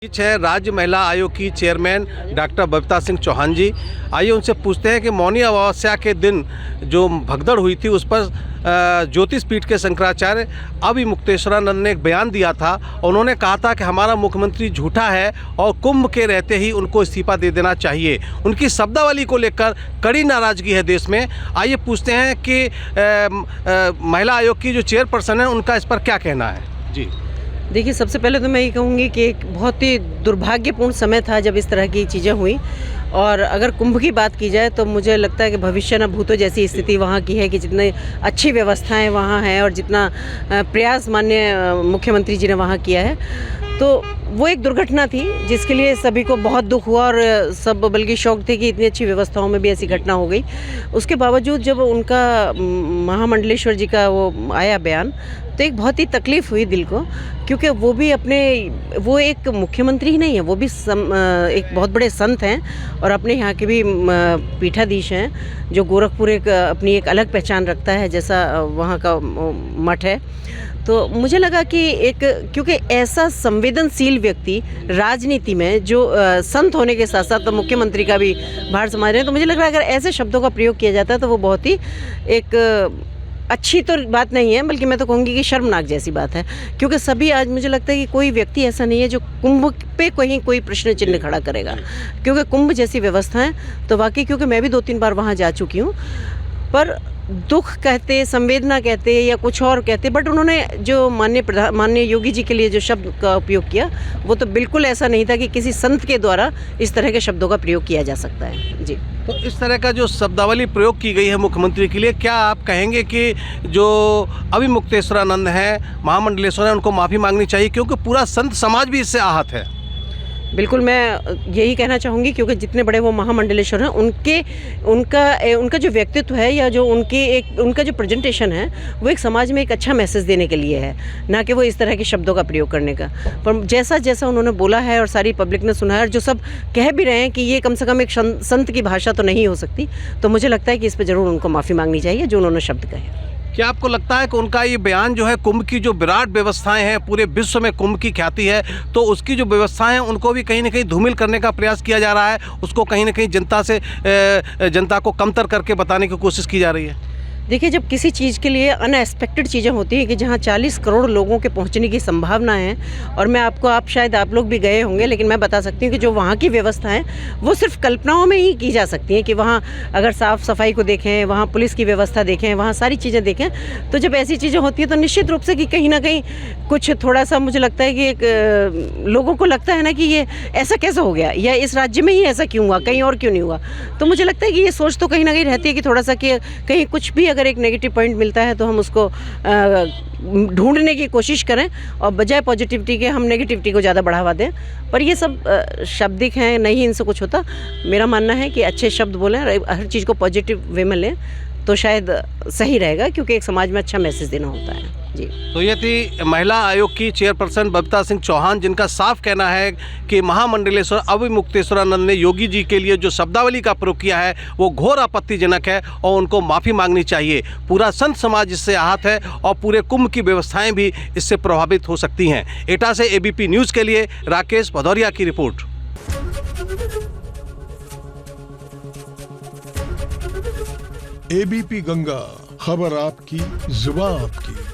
बीच है राज्य महिला आयोग की चेयरमैन डॉक्टर बबीता सिंह चौहान जी। आइए उनसे पूछते हैं कि मौनी अमावस्या के दिन जो भगदड़ हुई थी उस पर ज्योतिष पीठ के शंकराचार्य अभिमुक्तेश्वरानंद ने एक बयान दिया था। उन्होंने कहा था कि हमारा मुख्यमंत्री झूठा है और कुंभ के रहते ही उनको इस्तीफा दे देना चाहिए। उनकी शब्दावली को लेकर कड़ी नाराजगी है देश में। आइए पूछते हैं कि महिला आयोग की जो चेयरपर्सन है उनका इस पर क्या कहना है। जी देखिए, सबसे पहले तो मैं ये कहूँगी कि एक बहुत ही दुर्भाग्यपूर्ण समय था जब इस तरह की चीज़ें हुई। और अगर कुंभ की बात की जाए तो मुझे लगता है कि भविष्य न भूतो जैसी स्थिति वहाँ की है कि जितनी अच्छी व्यवस्थाएं वहाँ हैं और जितना प्रयास माननीय मुख्यमंत्री जी ने वहाँ किया है, तो वो एक दुर्घटना थी जिसके लिए सभी को बहुत दुख हुआ और सब बल्कि शौक थे कि इतनी अच्छी व्यवस्थाओं में भी ऐसी घटना हो गई। उसके बावजूद जब उनका महामंडलेश्वर जी का वो आया बयान, तो एक बहुत ही तकलीफ़ हुई दिल को, क्योंकि वो एक मुख्यमंत्री ही नहीं है, वो भी एक बहुत बड़े संत हैं और अपने यहाँ के भी पीठाधीश हैं, जो गोरखपुर अपनी एक अलग पहचान रखता है जैसा वहाँ का मठ है। तो मुझे लगा कि क्योंकि ऐसा संवेदनशील व्यक्ति राजनीति में जो संत होने के साथ साथ तो मुख्यमंत्री का भी भार संभाल रहे हैं, तो मुझे लग रहा है अगर ऐसे शब्दों का प्रयोग किया जाता है तो वो बहुत ही एक अच्छी तो बात नहीं है, बल्कि मैं तो कहूँगी कि शर्मनाक जैसी बात है। क्योंकि सभी आज मुझे लगता है कि कोई व्यक्ति ऐसा नहीं है जो कुंभ पे कोई प्रश्न चिन्ह खड़ा करेगा, क्योंकि कुंभ जैसी व्यवस्थाएं तो वाकई, क्योंकि मैं भी 2-3 बार वहाँ जा चुकी हूँ, पर दुख कहते, संवेदना कहते या कुछ और कहते, बट उन्होंने जो माननीय योगी जी के लिए जो शब्द का उपयोग किया वो तो बिल्कुल ऐसा नहीं था कि किसी संत के द्वारा इस तरह के शब्दों का प्रयोग किया जा सकता है। जी, तो इस तरह का जो शब्दावली प्रयोग की गई है मुख्यमंत्री के लिए, क्या आप कहेंगे कि जो अभिमुक्तेश्वरानंद हैं, महामंडलेश्वर हैं, उनको माफ़ी मांगनी चाहिए, क्योंकि पूरा संत समाज भी इससे आहत है? बिल्कुल, मैं यही कहना चाहूँगी, क्योंकि जितने बड़े वो महामंडलेश्वर हैं उनका जो व्यक्तित्व है या जो उनका जो प्रेजेंटेशन है वो एक समाज में एक अच्छा मैसेज देने के लिए है, ना कि वो इस तरह के शब्दों का प्रयोग करने का। पर जैसा उन्होंने बोला है और सारी पब्लिक ने सुना है और जो सब कह भी रहे हैं कि ये कम से कम एक संत की भाषा तो नहीं हो सकती, तो मुझे लगता है कि इस पर ज़रूर उनको माफ़ी मांगनी चाहिए जो उन्होंने शब्द कहे। क्या आपको लगता है कि उनका ये बयान जो है, कुंभ की जो विराट व्यवस्थाएं हैं, पूरे विश्व में कुंभ की ख्याति है, तो उसकी जो व्यवस्थाएं हैं उनको भी कहीं ना कहीं धूमिल करने का प्रयास किया जा रहा है, उसको कहीं ना कहीं जनता को कमतर करके बताने की कोशिश की जा रही है? देखिए, जब किसी चीज़ के लिए अनएक्सपेक्टेड चीज़ें होती हैं कि जहाँ 40 करोड़ लोगों के पहुँचने की संभावना है, और शायद आप लोग भी गए होंगे, लेकिन मैं बता सकती हूँ कि जो वहाँ की व्यवस्था है वो सिर्फ कल्पनाओं में ही की जा सकती हैं कि वहाँ अगर साफ़ सफाई को देखें, वहाँ पुलिस की व्यवस्था देखें, वहाँ सारी चीज़ें देखें, तो जब ऐसी चीज़ें होती हैं तो निश्चित रूप से कि कहीं ना कहीं कुछ थोड़ा सा मुझे लगता है कि लोगों को लगता है ना कि ये ऐसा कैसे हो गया, या इस राज्य में ही ऐसा क्यों हुआ, कहीं और क्यों नहीं हुआ। तो मुझे लगता है कि ये सोच तो कहीं ना कहीं रहती है कि थोड़ा सा कि कहीं कुछ भी अगर एक नेगेटिव पॉइंट मिलता है तो हम उसको ढूंढने की कोशिश करें और बजाय पॉजिटिविटी के हम नेगेटिविटी को ज़्यादा बढ़ावा दें। पर ये सब शाब्दिक हैं, नहीं इनसे कुछ होता। मेरा मानना है कि अच्छे शब्द बोलें, हर चीज़ को पॉजिटिव वे में लें तो शायद सही रहेगा, क्योंकि एक समाज में अच्छा मैसेज देना होता है। जी, तो ये थी महिला आयोग की चेयरपर्सन बबीता सिंह चौहान, जिनका साफ कहना है कि महामंडलेश्वर अभिमुक्तेश्वरानंद ने योगी जी के लिए जो शब्दावली का प्रयोग किया है वो घोर आपत्तिजनक है और उनको माफ़ी मांगनी चाहिए। पूरा संत समाज इससे आहत है और पूरे कुंभ की व्यवस्थाएं भी इससे प्रभावित हो सकती हैं। एटा से एबीपी न्यूज़ के लिए राकेश भदौरिया की रिपोर्ट। एबीपी गंगा, खबर आपकी, जुबान आपकी।